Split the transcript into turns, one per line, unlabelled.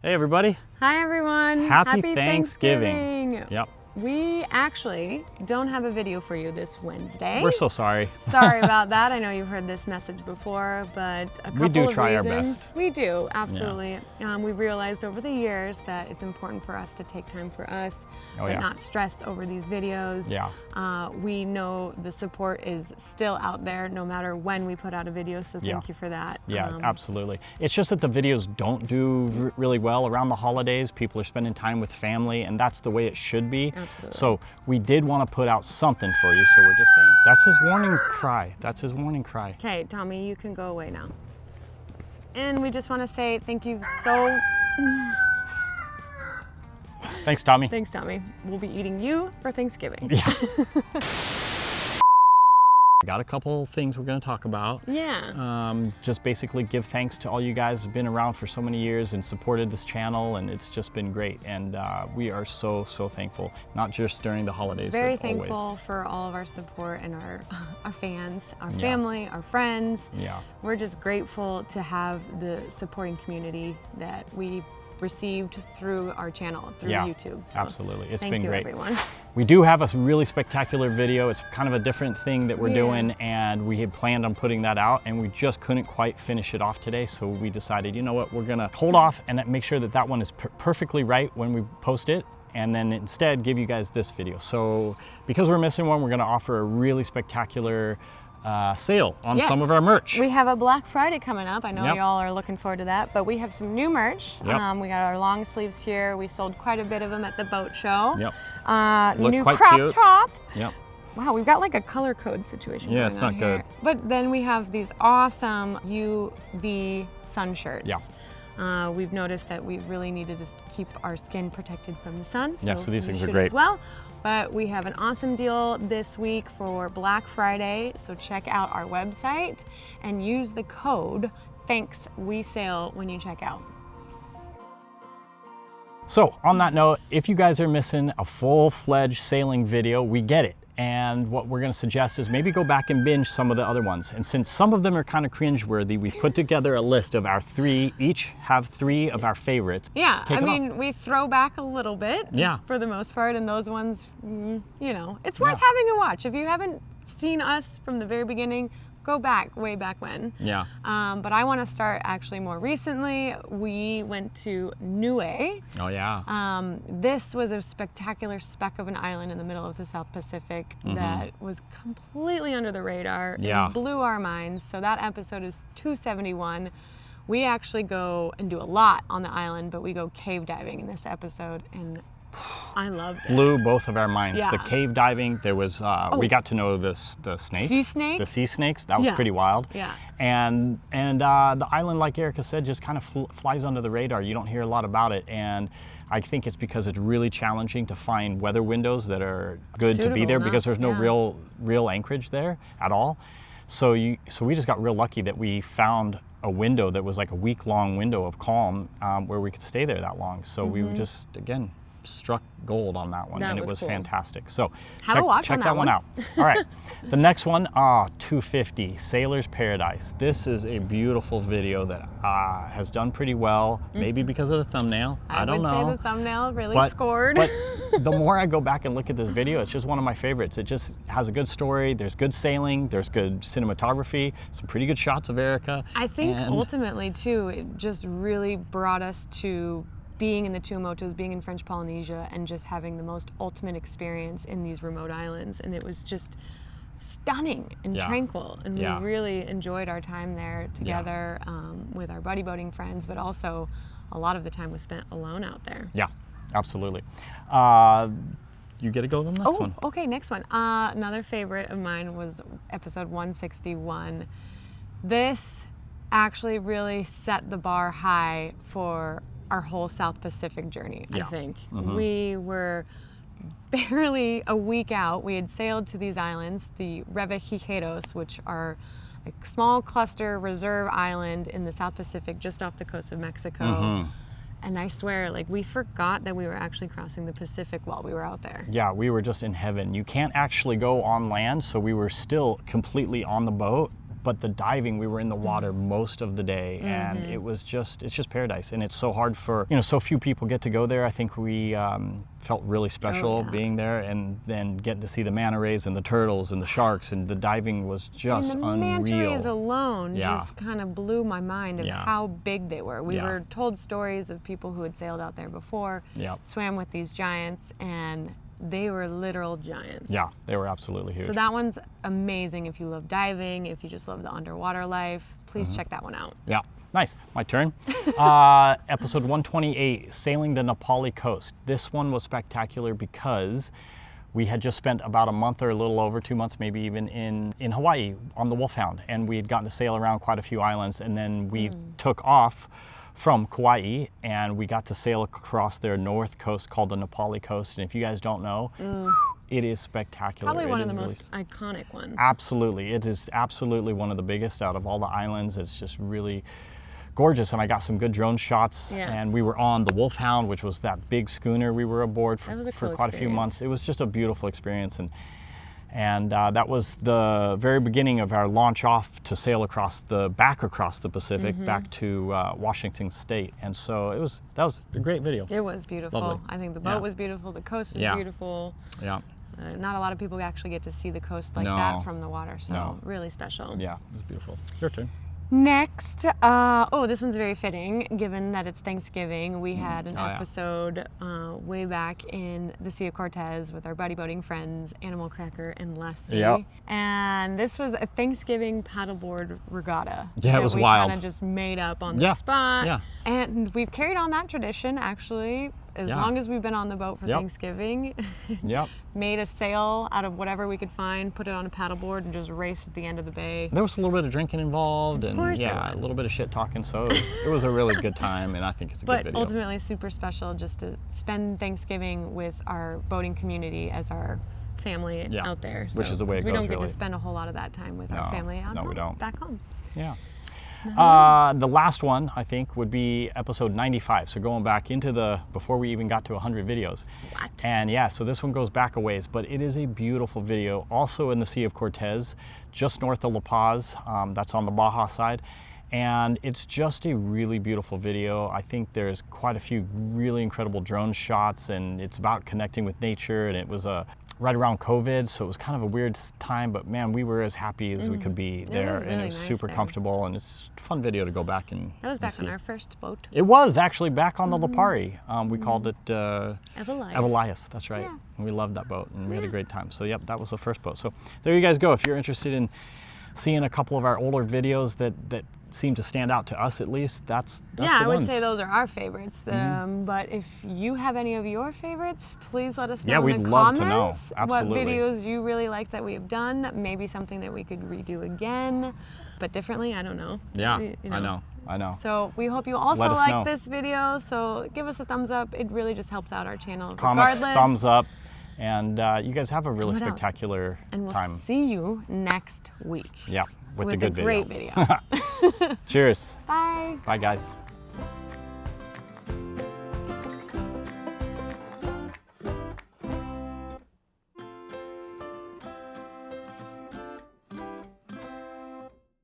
Hey everybody.
Hi everyone.
Happy Thanksgiving. Yep.
We actually don't have a video for you this Wednesday.
We're so sorry.
Sorry about that. I know you've heard this message before, but a couple of reasons.
We do try our best.
We do, absolutely. Yeah. We've realized over the years that it's important for us to take time for us, but not stress over these videos.
Yeah.
We know the support is still out there no matter when we put out a video, so thank you for that.
Yeah, absolutely. It's just that the videos don't do really well around the holidays. People are spending time with family, and that's the way it should be.
Absolutely.
So we did want to put out something for you, so we're just saying, that's his warning cry. That's his warning cry.
Okay, Tommy, you can go away now. And we just want to say thank you so...
Thanks, Tommy.
Thanks, Tommy. We'll be eating you for Thanksgiving.
Yeah. Got a couple things we're going to talk about.
Yeah.
Just basically give thanks to all you guys who've been around for so many years and supported this channel, and it's just been great. And we are so thankful, not just during the holidays,
Very
but always.
thankful for all of our support and our fans, our family, our friends.
Yeah.
We're just grateful to have the supporting community that we received through our channel, through YouTube. So
absolutely. It's been great.
Thank you, everyone.
We do have a really spectacular video. It's kind of a different thing that we're doing, and we had planned on putting that out, and we just couldn't quite finish it off today. So we decided, you know what, we're gonna hold off and make sure that that one is perfectly right when we post it, and then instead give you guys this video. So because we're missing one, we're gonna offer a really spectacular sale on some of our merch.
We have a Black Friday coming up. I know y'all are looking forward to that, but we have some new merch. We got our long sleeves here. We sold quite a bit of them at the boat show. New crop top. Wow, we've got like a color code situation going on.
It's not good.
But then we have these awesome UV sun shirts. We've noticed that we really needed to keep our skin protected from the sun. So
these things are great
as well. But we have an awesome deal this week for Black Friday. So check out our website and use the code WESail when you check out.
So on that note, if you guys are missing a full-fledged sailing video, we get it. And what we're going to suggest is maybe go back and binge some of the other ones. And since some of them are kind of cringeworthy, we've put together a list of our each have 3 of our favorites.
Yeah, I mean, we throw back a little bit for the most part, and those ones, you know, it's worth having a watch. If you haven't seen us from the very beginning, go back, way back when.
Yeah.
But I want to start actually more recently. We went to Niue.
Oh yeah.
This was a spectacular speck of an island in the middle of the South Pacific that was completely under the radar. It blew our minds. So that episode is 271. We actually go and do a lot on the island, but we go cave diving in this episode, and I loved it.
Blew both of our minds. The cave diving, there was, we got to know the snakes.
Sea snakes?
The sea snakes, that was pretty wild.
Yeah.
And the island, like Erica said, just kind of flies under the radar. You don't hear a lot about it. And I think it's because it's really challenging to find weather windows that are good to be there, because there's no real anchorage there at all. So we just got real lucky that we found a window that was like a week-long window of calm where we could stay there that long. So we were just, again, struck gold on that one, and it was fantastic. So check that one out. All right, the next one, 250 Sailor's Paradise. This is a beautiful video that has done pretty well, maybe because of the thumbnail. I don't know.
I would say the thumbnail really scored.
But the more I go back and look at this video, it's just one of my favorites. It just has a good story. There's good sailing. There's good cinematography. Some pretty good shots of Erica.
I think ultimately too, it just really brought us to being in the Tuamotus, being in French Polynesia, and just having the most ultimate experience in these remote islands. And it was just stunning and tranquil. And we really enjoyed our time there together with our buddy boating friends, but also a lot of the time was spent alone out there. Yeah,
absolutely. You get to go to the next one.
Okay, next one. Another favorite of mine was episode 161. This actually really set the bar high for our whole South Pacific journey, I think. We were barely a week out. We had sailed to these islands, the Revillagigedos, which are a small cluster reserve island in the South Pacific just off the coast of Mexico. And I swear, like, we forgot that we were actually crossing the Pacific while we were out there.
Yeah, we were just in heaven. You can't actually go on land, so we were still completely on the boat, but the diving, we were in the water most of the day, and it's just paradise. And it's so hard for, so few people get to go there. I think we felt really special being there, and then getting to see the manta rays and the turtles and the sharks, and the diving was just
and the
unreal.
Manta rays alone just kind of blew my mind of how big they were. We were told stories of people who had sailed out there before, swam with these giants, and they were literal giants.
Yeah, they were absolutely huge.
So that one's amazing if you love diving, if you just love the underwater life. Please check that one out.
Yeah, nice. My turn. Episode 128, Sailing the Nepali Coast. This one was spectacular because we had just spent about a month or a little over 2 months, maybe even in Hawaii on the Wolfhound, and we had gotten to sail around quite a few islands, and then we took off from Kauai, and we got to sail across their north coast called the Nepali coast. And if you guys don't know, it is spectacular.
It's probably one of the most iconic ones.
Absolutely. It is absolutely one of the biggest out of all the islands. It's just really gorgeous, and I got some good drone shots. And we were on the Wolfhound, which was that big schooner we were aboard for quite a few months. It was just a beautiful experience, and that was the very beginning of our launch off to sail back across the Pacific, back to Washington State. And so that was a great video.
It was beautiful.
Lovely.
I think the boat was beautiful. The coast was beautiful.
Yeah.
Not a lot of people actually get to see the coast like that from the water, so really special.
Yeah, it was beautiful. Your turn.
Next, this one's very fitting, given that it's Thanksgiving. We had an episode way back in the Sea of Cortez with our buddy boating friends, Animal Cracker and Leslie.
Yep.
And this was a Thanksgiving paddleboard regatta.
Yeah, it was wild.
We kind of just made up on the spot.
Yeah.
And we've carried on that tradition, actually, as long as we've been on the boat for Thanksgiving. Made a sail out of whatever we could find, put it on a paddleboard, and just race at the end of the bay.
There was a little bit of drinking involved, and
a
little bit of shit talking, so it was a really good time, and I think it's a good video.
But ultimately super special just to spend Thanksgiving with our boating community as our family out there.
Which is the way it goes,
we don't get to spend a whole lot of that time with our family back home.
Yeah. The last one, I think, would be episode 95. So going back into before we even got to 100 videos.
What?
And so this one goes back a ways, but it is a beautiful video. Also in the Sea of Cortez, just north of La Paz. That's on the Baja side. And it's just a really beautiful video. I think there's quite a few really incredible drone shots, and it's about connecting with nature, and it was right around COVID, so it was kind of a weird time, but man, we were as happy as we could be there, and it was super comfortable, and it's a fun video to go back and
That was back on our first boat.
It was actually back on the Lipari. We called it
Evelias.
That's right. Yeah. And we loved that boat, and we had a great time. So that was the first boat. So there you guys go. If you're interested in seeing a couple of our older videos that seem to stand out to us, at least, that's
I would say those are our favorites. But if you have any of your favorites, please let us know in the comments.
We'd love to know. Absolutely.
What videos you really like that we have done. Maybe something that we could redo again, but differently. I don't know.
Yeah, I know.
So we hope you also like this video. So give us a thumbs up. It really just helps out our channel.
Comments, thumbs up. And you guys have a really spectacular time.
And we'll see you next week.
Yeah, with a good video.
Great video.
Cheers.
Bye.
Bye, guys.